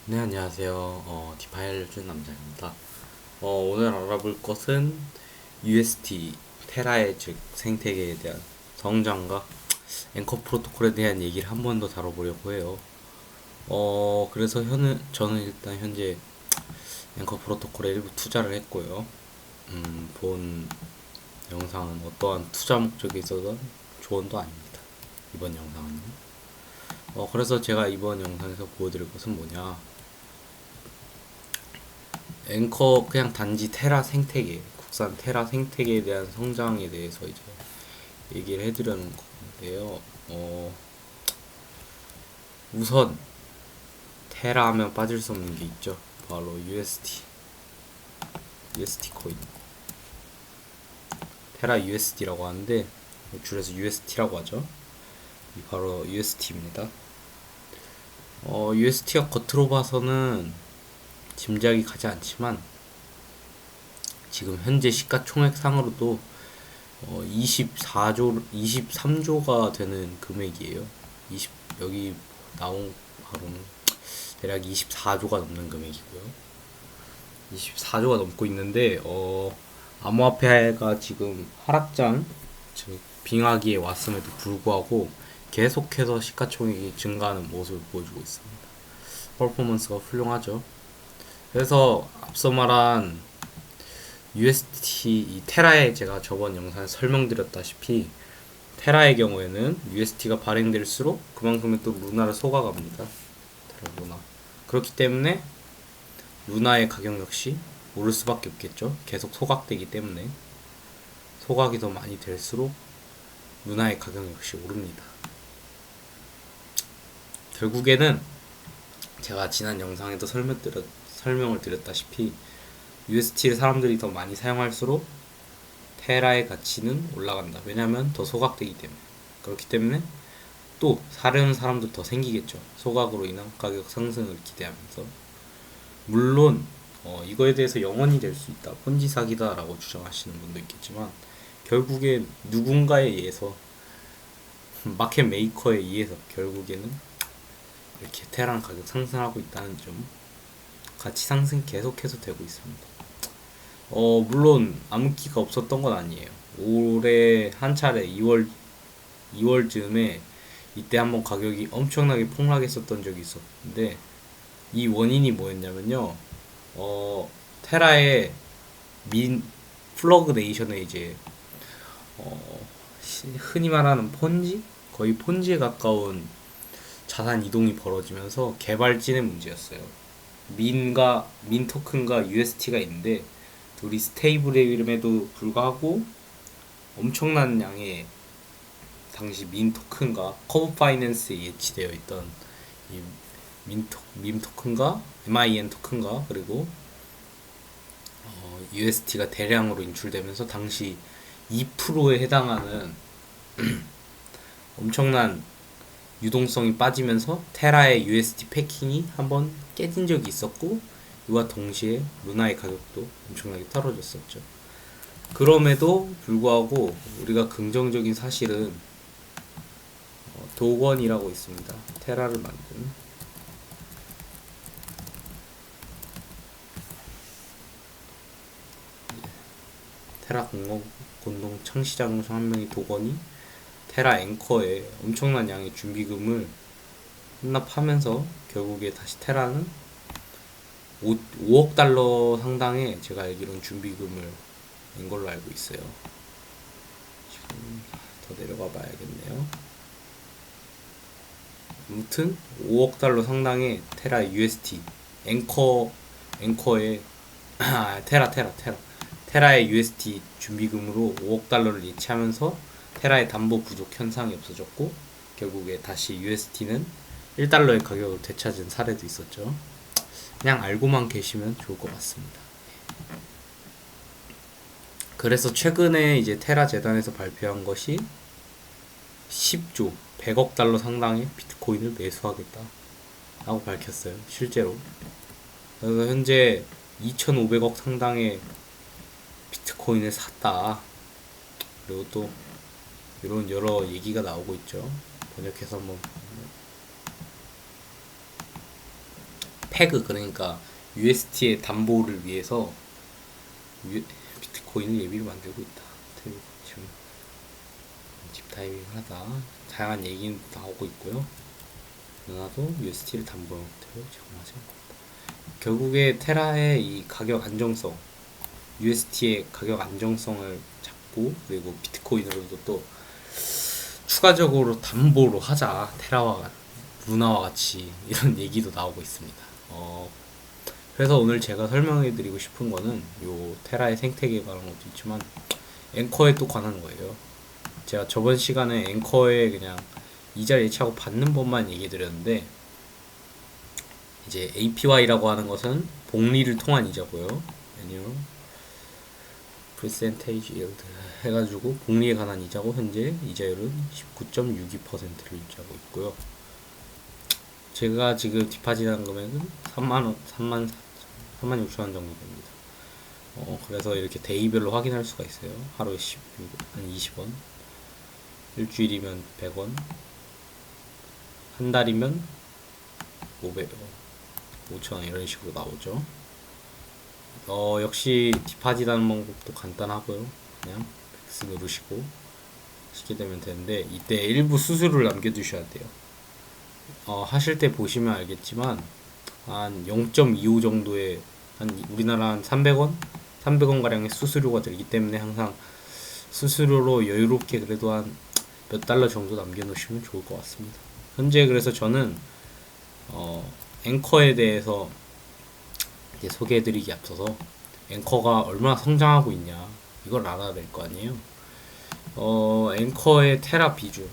네, 안녕하세요. 디파이 알려준 남자입니다. 오늘 알아볼 것은 UST, 테라의 즉 생태계에 대한 성장과 앵커 프로토콜에 대한 얘기를 한 번 더 다뤄보려고 해요. 그래서 저는 일단 현재 앵커 프로토콜에 일부 투자를 했고요. 본 영상은 어떠한 투자 목적에 있어서 조언도 아닙니다. 이번 영상은. 그래서 제가 이번 영상에서 보여드릴 것은 뭐냐. 앵커 그냥 단지 테라 생태계 국산 테라 생태계에 대한 성장에 대해서 이제 얘기를 해드리는 건데요. 우선 테라 하면 빠질 수 없는 게 있죠. 바로 UST 코인. 테라 USD라고 하는데 줄여서 UST라고 하죠. 이 바로 UST입니다. UST가 겉으로 봐서는 짐작이 가지 않지만 지금 현재 시가총액상으로도 23조가 되는 금액이에요. 20, 여기 나온 바로는 대략 24조가 넘는 금액이고요. 24조가 넘고 있는데, 암호화폐가 지금 하락장, 즉, 빙하기에 왔음에도 불구하고 계속해서 시가총액이 증가하는 모습을 보여주고 있습니다. 퍼포먼스가 훌륭하죠. 그래서 앞서 말한 UST 이 테라에 제가 저번 영상에 설명드렸다시피 테라의 경우에는 UST가 발행될수록 그만큼의 또 루나를 속아갑니다. 테라 루나. 그렇기 때문에 루나의 가격 역시 오를 수밖에 없겠죠. 계속 소각되기 때문에 소각이 더 많이 될수록 루나의 가격 역시 오릅니다. 결국에는 제가 지난 영상에도 설명을 드렸다시피 UST를 사람들이 더 많이 사용할수록 테라의 가치는 올라간다. 왜냐하면 더 소각되기 때문에. 그렇기 때문에 또 사려는 사람도 더 생기겠죠. 소각으로 인한 가격 상승을 기대하면서. 물론 이거에 대해서 영원히 될 수 있다. 폰지 사기다라고 주장하시는 분도 있겠지만 결국에 누군가에 의해서 마켓 메이커에 의해서 결국에는 이렇게 테라는 가격 상승하고 있다는 점 가치 상승 계속해서 되고 있습니다. 물론 암흑기가 없었던 건 아니에요. 올해 한 차례 2월쯤에 이때 한번 가격이 엄청나게 폭락했었던 적이 있었는데 이 원인이 뭐였냐면요. 테라의 민 플러그 네이션에 이제 어, 흔히 말하는 폰지? 거의 폰지에 가까운 자산 이동이 벌어지면서 개발진의 문제였어요. 민 토큰과 UST가 있는데 둘이 스테이블임에도 불구하고 엄청난 양의 당시 민 토큰과 커브 파이낸스에 예치되어 있던 이 민 토큰과 MIN 토큰과 그리고 UST가 대량으로 인출되면서 당시 2%에 해당하는 엄청난 유동성이 빠지면서 테라의 UST 패킹이 한번 깨진 적이 있었고 이와 동시에 루나의 가격도 엄청나게 떨어졌었죠. 그럼에도 불구하고 우리가 긍정적인 사실은 도건이라고 있습니다. 테라를 만든 테라 공동 창시자 중 한 명이 도건이 테라 앵커에 엄청난 양의 준비금을 혼납하면서 결국에 다시 테라는 5억 달러 상당의 제가 알기로는 준비금을 낸 걸로 알고 있어요. 지금 더 내려가 봐야겠네요. 아무튼 5억 달러 상당의 테라 UST 앵커의 테라의 UST 준비금으로 5억 달러를 예치하면서 테라의 담보 부족 현상이 없어졌고 결국에 다시 UST는 1달러의 가격을 되찾은 사례도 있었죠. 그냥 알고만 계시면 좋을 것 같습니다. 그래서 최근에 이제 테라 재단에서 발표한 것이 10조 100억 달러 상당의 비트코인을 매수하겠다 라고 밝혔어요. 실제로. 그래서 현재 2,500억 상당의 비트코인을 샀다. 그리고 또 이런 여러 얘기가 나오고 있죠. 번역해서 한번 페그, 그러니까 UST의 담보를 위해서 비트코인을 예비로 만들고 있다. 지금 딥다이빙 하다 다양한 얘기는 나오고 있고요. 누나도 UST를 담보 형태로 제공하지 않고, 결국에 테라의 이 가격 안정성, UST의 가격 안정성을 잡고, 그리고 비트코인으로도 또 추가적으로 담보로 하자, 테라와 루나와 같이, 이런 얘기도 나오고 있습니다. 그래서 오늘 제가 설명해 드리고 싶은 거는 요 테라의 생태계에 관한 것도 있지만 앵커에 또 관한 거예요. 제가 저번 시간에 앵커에 그냥 이자 예치하고 받는 법만 얘기해 드렸는데, 이제 APY라고 하는 것은 복리를 통한 이자고요. Annual Percentage Yield 해가지고 복리에 관한 이자고, 현재 이자율은 19.62%를 유지하고 있고요. 제가 지금 디파짓한 금액은 3만 6천 원 정도 됩니다. 그래서 이렇게 데이별로 확인할 수가 있어요. 하루에 한 20원, 일주일이면 100원, 한 달이면 500원, 5,000원 이런 식으로 나오죠. 역시 디파짓 하는 방법도 간단하고요. 그냥 X 누르시고 하시게 되면 되는데, 이때 일부 수수료를 남겨두셔야 돼요. 하실 때 보시면 알겠지만 한 0.25 정도의, 한 우리나라 한 300원? 300원 가량의 수수료가 들기 때문에 항상 수수료로 여유롭게 그래도 한 몇 달러 정도 남겨놓으시면 좋을 것 같습니다. 현재 그래서 저는 앵커에 대해서 이제 소개해드리기 앞서서 앵커가 얼마나 성장하고 있냐, 이걸 알아야 될 거 아니에요. 앵커의 테라 비중,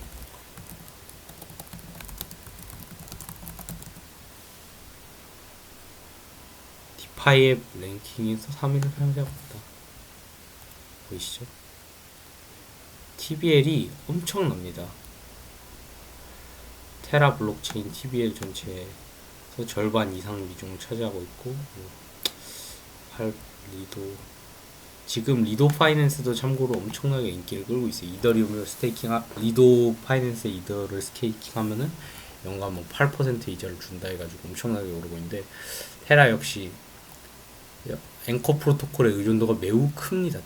디파이의 랭킹에서 3위를 차지하고 있다. 보이시죠? TBL이 엄청납니다. 테라 블록체인 TBL 전체에서 절반 이상 비중을 차지하고 있고, 지금 리도 파이낸스도 참고로 엄청나게 인기를 끌고 있어요. 이더리움을 리도 파이낸스의 이더를 스테이킹하면은 연간 뭐 8% 이자를 준다 해가지고 엄청나게 오르고 있는데, 테라 역시 앵커 프로토콜의 의존도가 매우 큽니다.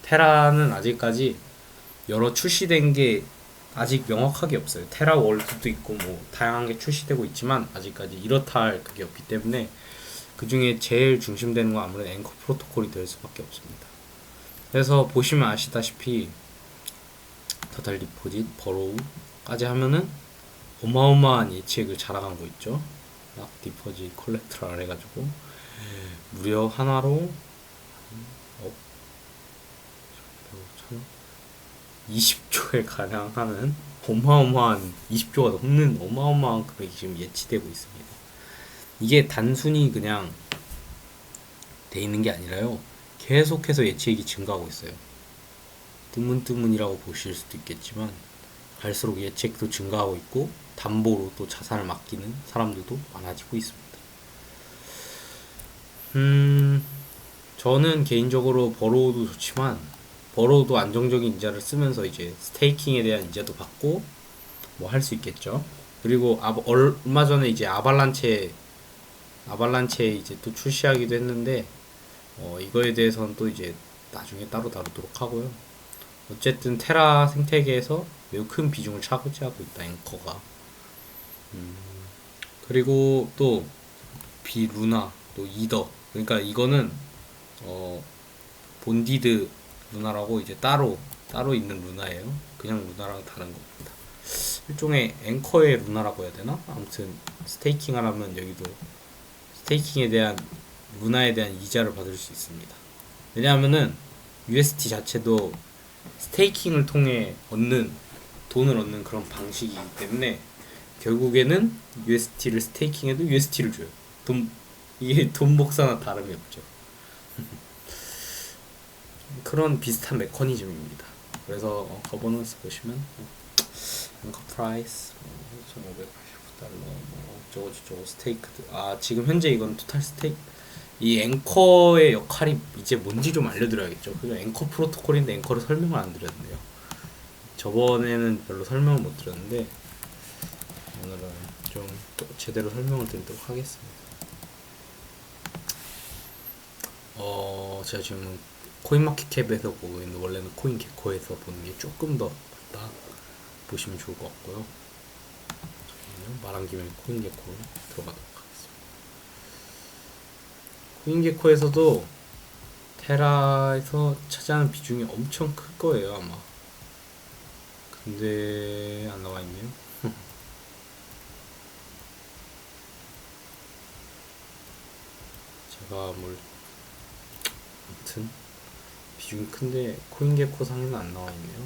테라는 아직까지 여러 출시된 게 아직 명확하게 없어요. 테라 월드도 있고 뭐 다양한 게 출시되고 있지만 아직까지 이렇다 할 그게 없기 때문에, 그 중에 제일 중심되는 건 아무래도 앵커 프로토콜이 될 수밖에 없습니다. 그래서 보시면 아시다시피 토탈 디포짓, 버로우까지 하면은 어마어마한 예측을 자랑한 거 있죠. 락 디포짓 콜렉트럴 해가지고 무려 한화로 20조에 가량하는 어마어마한, 20조가 넘는 어마어마한 금액이 지금 예치되고 있습니다. 이게 단순히 그냥 돼 있는 게 아니라요, 계속해서 예치액이 증가하고 있어요. 뜨문뜨문이라고 보실 수도 있겠지만 갈수록 예치액도 증가하고 있고, 담보로 또 자산을 맡기는 사람들도 많아지고 있습니다. 저는 개인적으로 버로우도 좋지만, 버로우도 안정적인 이자를 쓰면서 이제 스테이킹에 대한 이자도 받고 뭐 할 수 있겠죠. 그리고 얼마 전에 이제 아발란체 이제 또 출시하기도 했는데, 이거에 대해서는 또 이제 나중에 따로 다루도록 하고요. 어쨌든 테라 생태계에서 매우 큰 비중을 차지하고 있다, 앵커가. 그리고 또 비루나, 또 이더, 그러니까 이거는 본디드 루나라고 이제 따로 있는 루나예요. 그냥 루나랑 다른 겁니다. 일종의 앵커의 루나라고 해야 되나? 아무튼 스테이킹 하려면 여기도 스테이킹에 대한, 루나에 대한 이자를 받을 수 있습니다. 왜냐하면은 UST 자체도 스테이킹을 통해 돈을 얻는 그런 방식이기 때문에, 결국에는 UST를 스테이킹해도 UST를 줘요. 이게 돈 복사나 다름이 없죠. 그런 비슷한 메커니즘입니다. 그래서 거버넌스 보시면 앵커 프라이스 1,589달러 뭐 어쩌고저쩌고 스테이크드, 지금 현재 이건 토탈 스테이크, 이 앵커의 역할이 이제 뭔지 좀 알려드려야겠죠. 그죠? 앵커 프로토콜인데 앵커를 설명을 안 드렸네요. 저번에는 별로 설명을 못 드렸는데 오늘은 좀 제대로 설명을 드리도록 하겠습니다. 제가 지금 코인마켓캡에서 보고 있는, 원래는 코인게코에서 보는 게 조금 더 낫다 보시면 좋을 것 같고요. 잠깐만요. 말한 김에 코인게코로 들어가도록 하겠습니다. 코인게코에서도 테라에서 차지하는 비중이 엄청 클 거예요, 아마. 근데 안 나와 있네요. 제가 아무튼 비중이 큰데 코인게코 상에는 안 나와 있네요.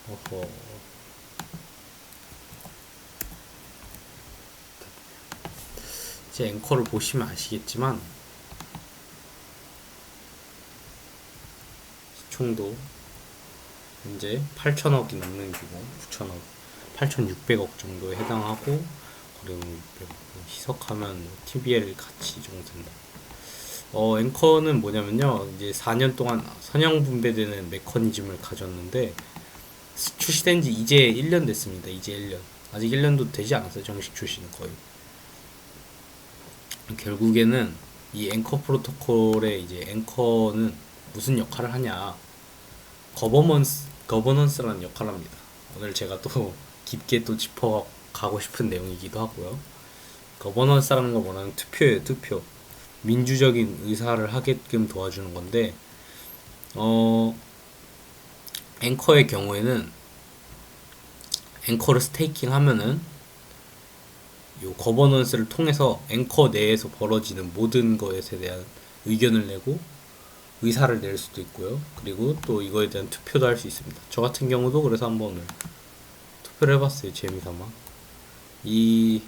어허. 제 앵커를 보시면 아시겠지만 시총도 현재 8천억이 넘는 규모, 9천억, 8,600억 정도에 해당하고, 거래액 600억, 희석하면 TBL 가치 정도 된다. 앵커는 뭐냐면요, 이제 4년 동안 선형 분배되는 메커니즘을 가졌는데, 출시된 지 이제 1년 됐습니다. 이제 1년. 아직 1년도 되지 않았어요. 정식 출시는 거의. 결국에는 이 앵커 프로토콜의 이제 앵커는 무슨 역할을 하냐. 거버넌스라는 역할을 합니다. 오늘 제가 또 깊게 또 짚어가고 싶은 내용이기도 하고요. 거버넌스라는 거 뭐냐면 투표예요, 투표. 민주적인 의사를 하게끔 도와주는 건데, 앵커의 경우에는 앵커를 스테이킹 하면은 요 거버넌스를 통해서 앵커 내에서 벌어지는 모든 것에 대한 의견을 내고 의사를 낼 수도 있고요. 그리고 또 이거에 대한 투표도 할 수 있습니다. 저 같은 경우도 그래서 한번 오늘 투표를 해봤어요. 재미삼아. 이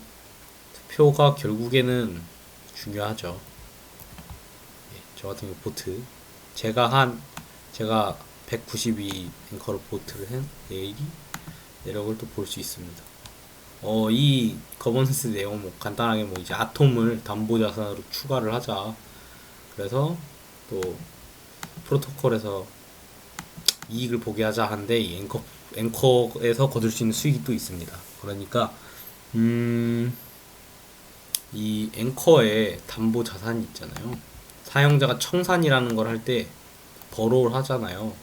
투표가 결국에는 중요하죠. 예, 저 같은 경우 보트. 제가 192 앵커로 보트를 한 내력을 또 볼 수 있습니다. 이 거버넌스 내용 간단하게 이제 아톰을 담보 자산으로 추가를 하자. 그래서 또 프로토콜에서 이익을 보게 하자 한데, 이 앵커에서 거둘 수 있는 수익이 또 있습니다. 그러니까 이 앵커의 담보 자산이 있잖아요. 사용자가 청산이라는 걸 할 때 버로우를 하잖아요.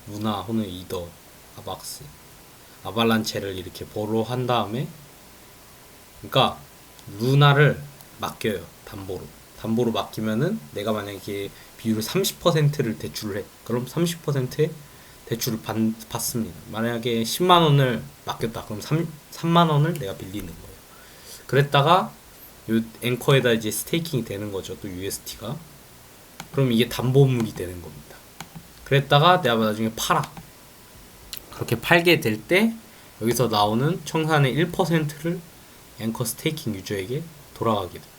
루나 혹은 이더, 아박스, 아발란체를 이렇게 버로우 한 다음에, 그러니까 루나를 맡겨요. 담보로 맡기면은 내가 만약에 비율을 30%를 대출을 해. 그럼 30%의 대출을 받습니다. 만약에 10만 원을 맡겼다. 그럼 3만 원을 내가 빌리는 거예요. 그랬다가 요 앵커에다 이제 스테이킹이 되는 거죠. 또 UST가. 그럼 이게 담보물이 되는 겁니다. 그랬다가 내가 나중에 팔아. 그렇게 팔게 될 때 여기서 나오는 청산의 1%를 앵커 스테이킹 유저에게 돌아가게 됩니다.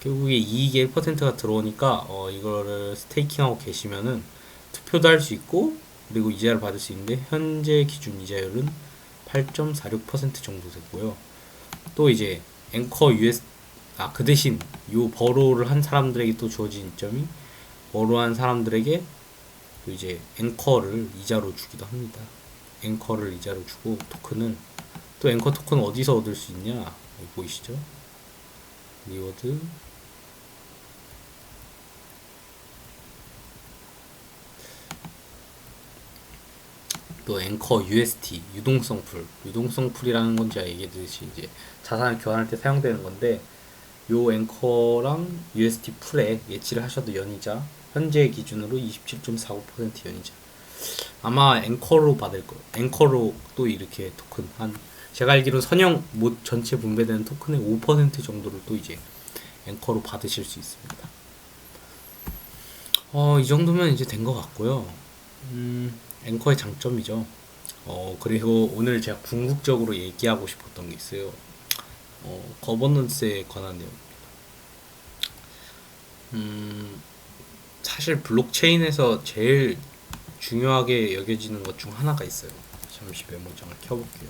결국에 이익의 1%가 들어오니까 이거를 스테이킹하고 계시면은 투표도 할 수 있고, 그리고 이자를 받을 수 있는데, 현재 기준 이자율은 8.46% 정도 되고요. 또 이제 앵커 그 대신 요 버로우를 한 사람들에게 또 주어진 이점이, 버로우한 사람들에게 또 이제 앵커를 이자로 주기도 합니다. 앵커를 이자로 주고, 토큰을 또 앵커 토큰 어디서 얻을 수 있냐? 여기 보이시죠? 리워드, 또 앵커 UST, 유동성 풀이라는 건 제가 얘기했듯이 이제 자산을 교환할 때 사용되는 건데, 요 앵커랑 UST 풀에 예치를 하셔도 연이자, 현재 기준으로 27.49% 연이자. 아마 앵커로 받을 거예요. 앵커로 또 이렇게 토큰 제가 알기로 선형 전체 분배되는 토큰의 5% 정도를 또 이제 앵커로 받으실 수 있습니다. 이 정도면 이제 된 것 같고요. 앵커의 장점이죠. 그리고 오늘 제가 궁극적으로 얘기하고 싶었던 게 있어요. 거버넌스에 관한 내용입니다. 사실 블록체인에서 제일 중요하게 여겨지는 것 중 하나가 있어요. 잠시 메모장을 켜볼게요.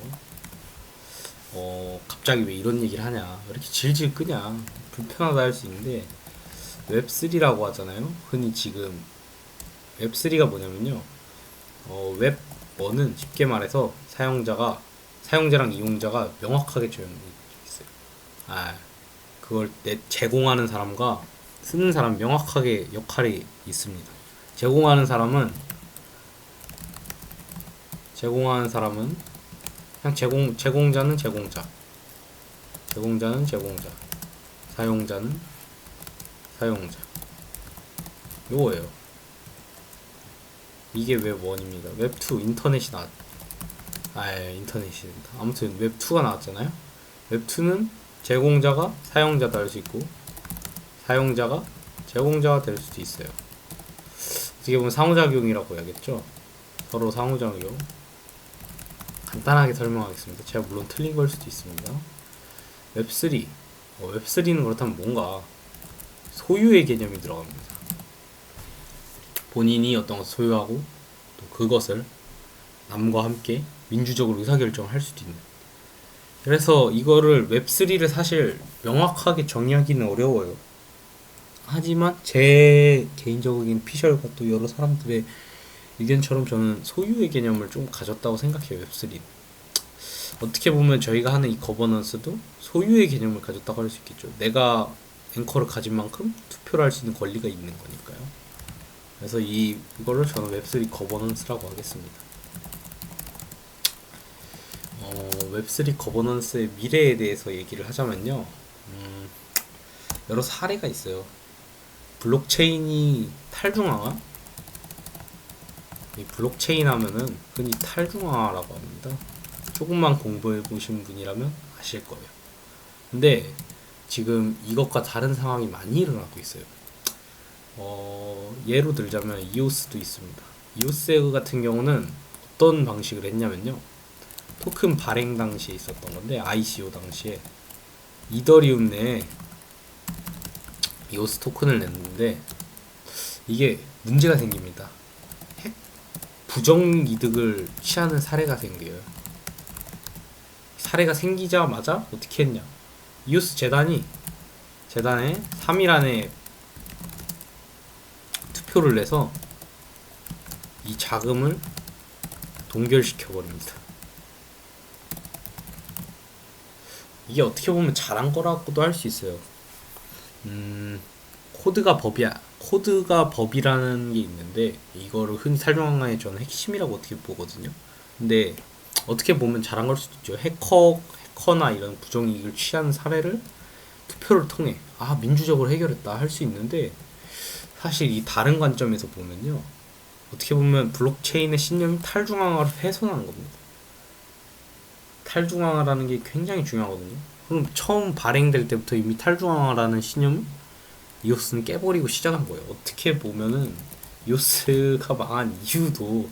갑자기 왜 이런 얘기를 하냐, 왜 이렇게 질질 끄냐, 불편하다 할 수 있는데, 웹3라고 하잖아요. 흔히 지금 웹3가 뭐냐면요. 웹1은 쉽게 말해서 사용자랑 이용자가 명확하게 조용히 있어요. 아, 그걸 제공하는 사람과 쓰는 사람 명확하게 역할이 있습니다. 제공하는 사람은 그냥 제공자는 제공자, 사용자는 사용자. 요거예요. 이게 웹1입니다. 웹2 인터넷이 나왔. 인터넷이 된다. 아무튼 웹2가 나왔잖아요. 웹2는 제공자가 사용자도 할 수 있고 사용자가 제공자가 될 수도 있어요. 어떻게 보면 상호작용이라고 해야겠죠. 서로 상호작용. 간단하게 설명하겠습니다. 제가 물론 틀린 걸 수도 있습니다. 웹3. 웹3는 그렇다면 뭔가 소유의 개념이 들어갑니다. 본인이 어떤 것을 소유하고 또 그것을 남과 함께 민주적으로 의사결정을 할 수도 있는. 그래서 이거를 웹3를 사실 명확하게 정의하기는 어려워요. 하지만 제 개인적인 피셜과 또 여러 사람들의 의견처럼 저는 소유의 개념을 좀 가졌다고 생각해요. 웹3는 어떻게 보면 저희가 하는 이 거버넌스도 소유의 개념을 가졌다고 할 수 있겠죠. 내가 앵커를 가진 만큼 투표를 할 수 있는 권리가 있는 거니까요. 그래서 이거를 저는 웹3 거버넌스라고 하겠습니다. 웹3 거버넌스의 미래에 대해서 얘기를 하자면요. 여러 사례가 있어요. 블록체인이 탈중앙화? 이 블록체인 하면은 흔히 탈중앙화라고 합니다. 조금만 공부해 보신 분이라면 아실 거예요. 근데 지금 이것과 다른 상황이 많이 일어나고 있어요. 예로 들자면 이오스도 있습니다. 이오스 같은 경우는 어떤 방식을 했냐면요. 토큰 발행 당시에 있었던 건데 ICO 당시에 이더리움 내에 이오스 토큰을 냈는데 이게 문제가 생깁니다. 부정 이득을 취하는 사례가 생겨요. 사례가 생기자마자 어떻게 했냐? 이오스 재단에 3일 안에 투표를 내서 이 자금을 동결시켜 버립니다. 이게 어떻게 보면 잘한 거라고도 할 수 있어요. 코드가 법이라는 게 있는데 이거를 흔히 탈중앙화의 저는 핵심이라고 어떻게 보거든요. 근데 어떻게 보면 잘한 걸 수도 있죠. 해커나 이런 부정이익을 취하는 사례를 투표를 통해 민주적으로 해결했다 할 수 있는데 사실 이 다른 관점에서 보면요. 어떻게 보면 블록체인의 신념이 탈중앙화를 훼손하는 겁니다. 탈중앙화라는 게 굉장히 중요하거든요. 그럼 처음 발행될 때부터 이미 탈중앙화라는 신념을 이오스는 깨버리고 시작한 거예요. 어떻게 보면은 이오스가 망한 이유도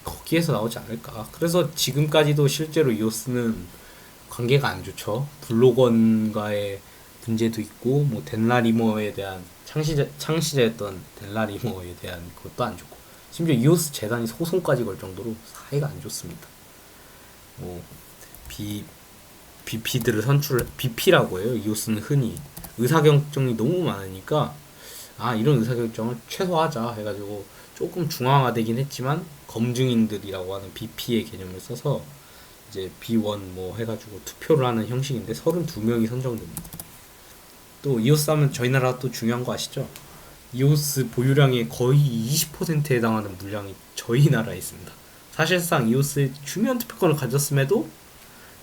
거기에서 나오지 않을까. 그래서 지금까지도 실제로 이오스는 관계가 안 좋죠. 블로건과의 문제도 있고, 뭐 덴라리머에 대한 창시자였던 덴라리머에 대한 것도 안 좋고, 심지어 이오스 재단이 소송까지 걸 정도로 사이가 안 좋습니다. 뭐 BP들을 BP라고 해요. 이오스는 흔히 의사결정이 너무 많으니까 이런 의사결정을 최소화하자 해가지고 조금 중앙화되긴 했지만 검증인들이라고 하는 BP의 개념을 써서 이제 B1 뭐 해가지고 투표를 하는 형식인데 32명이 선정됩니다. 또 이오스 하면 저희 나라 또 중요한 거 아시죠? 이오스 보유량의 거의 20%에 해당하는 물량이 저희 나라에 있습니다. 사실상 이오스의 중요한 투표권을 가졌음에도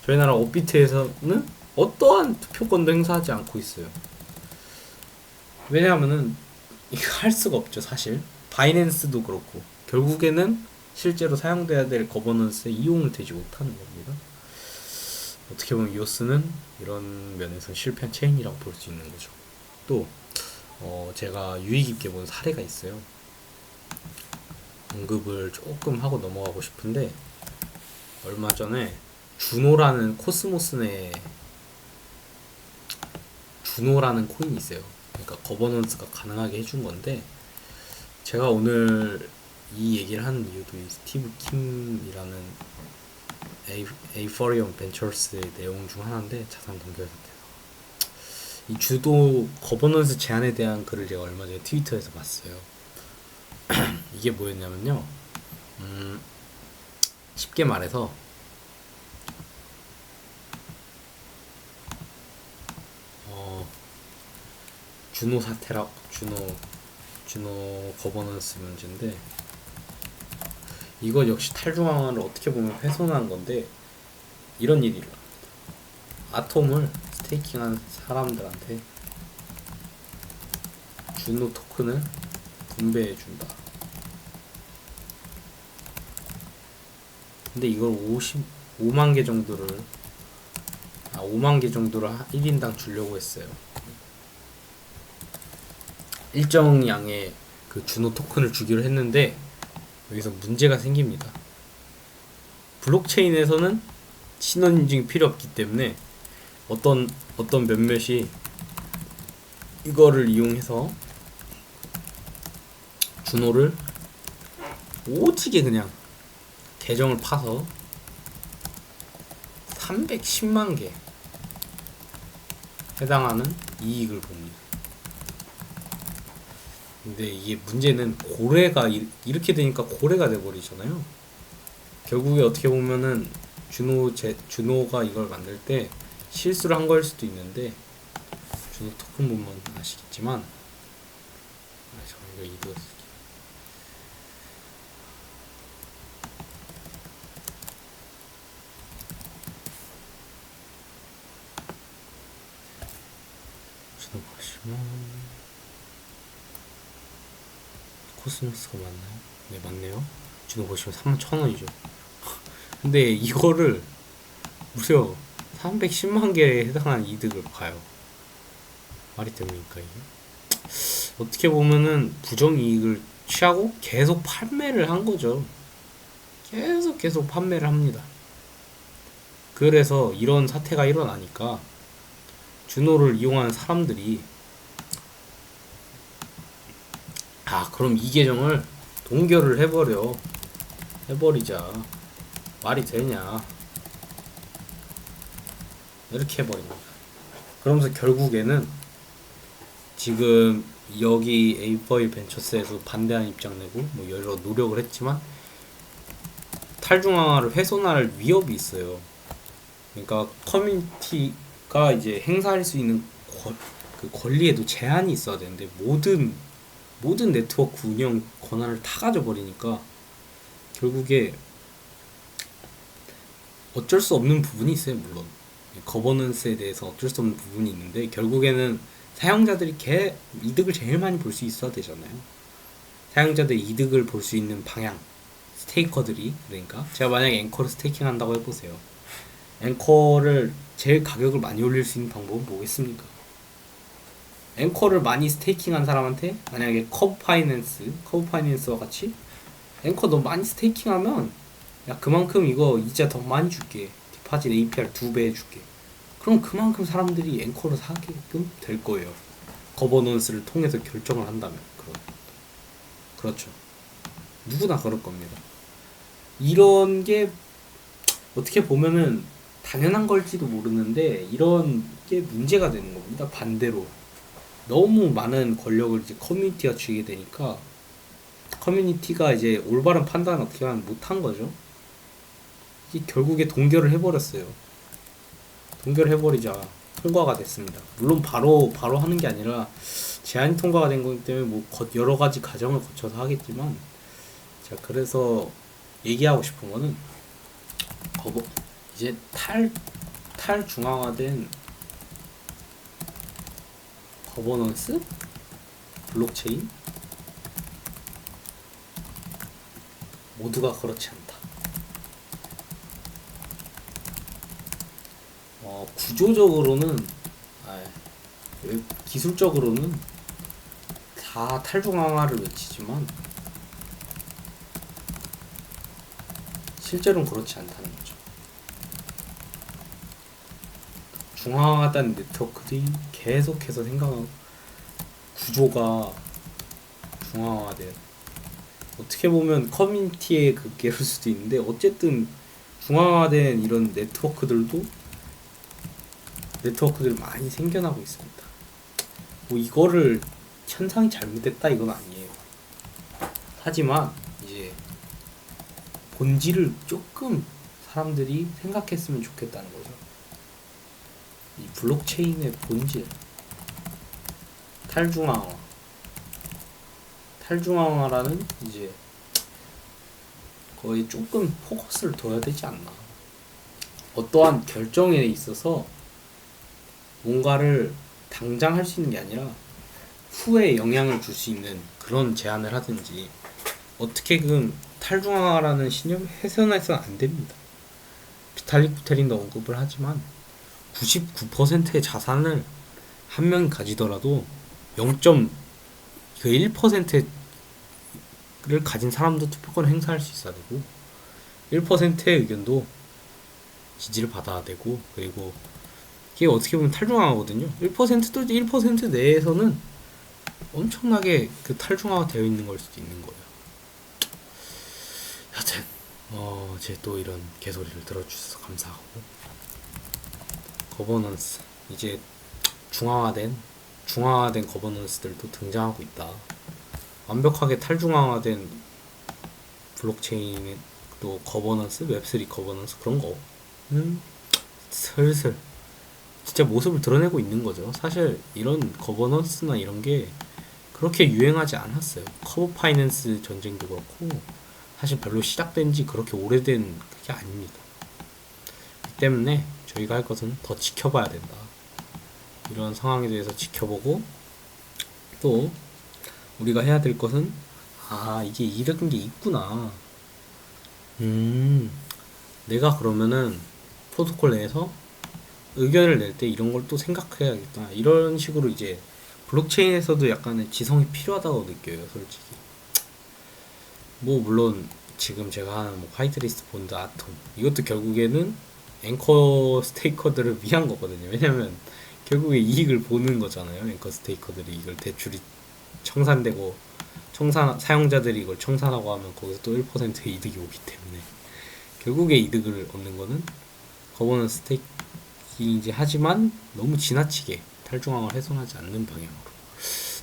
저희 나라 업비트에서는 어떠한 투표권도 행사하지 않고 있어요. 왜냐하면은 이거 할 수가 없죠, 사실. 바이낸스도 그렇고 결국에는 실제로 사용돼야 될 거버넌스에 이용을 되지 못하는 겁니다. 어떻게 보면 이오스는 이런 면에서 실패한 체인이라고 볼 수 있는 거죠. 또 제가 유의 깊게 본 사례가 있어요. 언급을 조금 하고 넘어가고 싶은데 얼마 전에 주노라는 주노라는 코인이 있어요. 그러니까 거버넌스가 가능하게 해준 건데 제가 오늘 이 얘기를 하는 이유도 이 스티브 킴이라는 에이퍼리엄 벤처스의 내용 중 하나인데 자산 동결 상태에서 이 주도 거버넌스 제한에 대한 글을 제가 얼마 전에 트위터에서 봤어요. 이게 뭐였냐면요. 쉽게 말해서 주노 사태라 주노 거버넌스 문제인데, 이거 역시 탈중앙화를 어떻게 보면 훼손한 건데, 이런 일이 일어납니다. 아톰을 스테이킹한 사람들한테 주노 토큰을 분배해준다. 근데 이걸 5만 개 정도를 1인당 주려고 했어요. 일정 양의 그 주노 토큰을 주기로 했는데, 여기서 문제가 생깁니다. 블록체인에서는 신원 인증이 필요 없기 때문에 어떤 몇몇이 이거를 이용해서 주노를 오지게 그냥 계정을 파서 310만 개 해당하는 이익을 봅니다. 근데 이게 문제는 고래가 이렇게 되니까 고래가 돼버리잖아요. 결국에 어떻게 보면은 주노가 이걸 만들 때 실수를 한 거일 수도 있는데, 주노 토큰 보면 아시겠지만, 이거 이거 주노 보시면 코스모스가 맞나요? 네, 맞네요. 주노 보시면 31,000원이죠. 근데 이거를 무려 310만 개에 해당하는 이득을 봐요. 말이 됩니까 이게? 어떻게 보면은 부정이익을 취하고 계속 판매를 한 거죠. 계속 판매를 합니다. 그래서 이런 사태가 일어나니까 주노를 이용하는 사람들이, 그럼 이 계정을 동결을 해버리자, 말이 되냐, 이렇게 해버립니다. 그러면서 결국에는 지금 여기 A4일 벤처스에서 반대하는 입장 내고 뭐 여러 노력을 했지만 탈중앙화를 훼손할 위협이 있어요. 그러니까 커뮤니티가 이제 행사할 수 있는 그 권리에도 제한이 있어야 되는데, 모든 네트워크 운영 권한을 다 가져버리니까 결국에 어쩔 수 없는 부분이 있어요. 물론 거버넌스에 대해서 어쩔 수 없는 부분이 있는데, 결국에는 사용자들이 이득을 제일 많이 볼 수 있어야 되잖아요. 사용자들이 이득을 볼 수 있는 방향, 스테이커들이, 그러니까 제가 만약에 앵커를 스테이킹 한다고 해보세요. 앵커를 제일 가격을 많이 올릴 수 있는 방법은 뭐겠습니까? 앵커를 많이 스테이킹한 사람한테 만약에 커브 파이낸스와 같이 앵커 너 많이 스테이킹하면 야 그만큼 이거 이자 더 많이 줄게, 디파짓 APR 2배 해줄게. 그럼 그만큼 사람들이 앵커를 사게끔 될 거예요. 거버넌스를 통해서 결정을 한다면. 그렇죠. 누구나 그럴 겁니다. 이런 게 어떻게 보면은 당연한 걸지도 모르는데, 이런 게 문제가 되는 겁니다. 반대로 너무 많은 권력을 이제 커뮤니티가 쥐게 되니까 커뮤니티가 이제 올바른 판단을 어떻게 하면 못한 거죠. 이게 결국에 동결을 해버렸어요. 동결해버리자 통과가 됐습니다. 물론 바로 하는 게 아니라 제한이 통과가 된 거기 때문에 뭐 여러 가지 과정을 거쳐서 하겠지만, 자, 그래서 얘기하고 싶은 거는 이제 탈중앙화된 거버넌스 블록체인 모두가 그렇지 않다. 구조적으로는, 기술적으로는 다 탈중앙화를 외치지만 실제로는 그렇지 않다는 거죠. 중앙화된 네트워크들이 계속해서 생각하고 구조가 중앙화돼요. 어떻게 보면 커뮤니티의 그게일 수도 있는데, 어쨌든 중앙화된 이런 네트워크들도 많이 생겨나고 있습니다. 뭐 이거를 현상이 잘못됐다 이건 아니에요. 하지만 이제 본질을 조금 사람들이 생각했으면 좋겠다는 거죠. 이 블록체인의 본질, 탈중앙화. 탈중앙화라는 이제 거의 조금 포커스를 둬야 되지 않나. 어떠한 결정에 있어서 뭔가를 당장 할 수 있는 게 아니라 후에 영향을 줄 수 있는 그런 제안을 하든지 어떻게든 탈중앙화라는 신념을 해서는 안 됩니다. 비탈릭 부테린도 언급을 하지만 99%의 자산을 한 명이 가지더라도 0.1%를 가진 사람도 투표권을 행사할 수 있어야 되고 1%의 의견도 지지를 받아야 되고 그리고 이게 어떻게 보면 탈중앙화거든요. 1%도 1% 내에서는 엄청나게 그 탈중화가 되어 있는 걸 수도 있는 거예요. 여튼 제 또 이런 개소리를 들어주셔서 감사하고 거버넌스 이제 중앙화된 거버넌스들도 등장하고 있다. 완벽하게 탈중앙화된 블록체인 또 거버넌스 웹3 거버넌스 그런 거는 슬슬 진짜 모습을 드러내고 있는 거죠. 사실 이런 거버넌스나 이런 게 그렇게 유행하지 않았어요. 커버 파이낸스 전쟁도 그렇고 사실 별로 시작된 지 그렇게 오래된 게 아닙니다. 그 때문에 저희가 할 것은 더 지켜봐야 된다. 이런 상황에 대해서 지켜보고 또 우리가 해야 될 것은 이게 이런 게 있구나. 내가 그러면은 프로토콜 내에서 의견을 낼 때 이런 걸 또 생각해야겠다. 이런 식으로 이제 블록체인에서도 약간의 지성이 필요하다고 느껴요, 솔직히. 뭐 물론 지금 제가 하는 뭐 화이트리스트 본드 아톰 이것도 결국에는 앵커 스테이커들을 위한 거거든요. 왜냐면 결국에 이익을 보는 거잖아요. 앵커 스테이커들이 이걸 대출이 청산되고 사용자들이 이걸 청산하고 하면 거기서 또 1%의 이득이 오기 때문에 결국에 이득을 얻는 거는 거버넌스 스테이킹이지 하지만 너무 지나치게 탈중앙을 훼손하지 않는 방향으로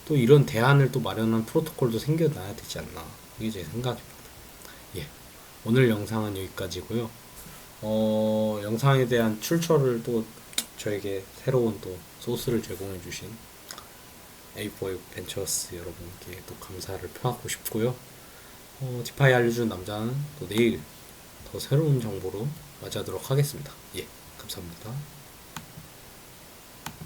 또 이런 대안을 또 마련한 프로토콜도 생겨나야 되지 않나 이게 제 생각입니다. 예, 오늘 영상은 여기까지고요. 영상에 대한 출처를 또 저에게 새로운 또 소스를 제공해 주신 A4 벤처스 여러분께 또 감사를 표하고 싶고요. 디파이 알려준 남자는 또 내일 더 새로운 정보로 맞이하도록 하겠습니다. 예, 감사합니다.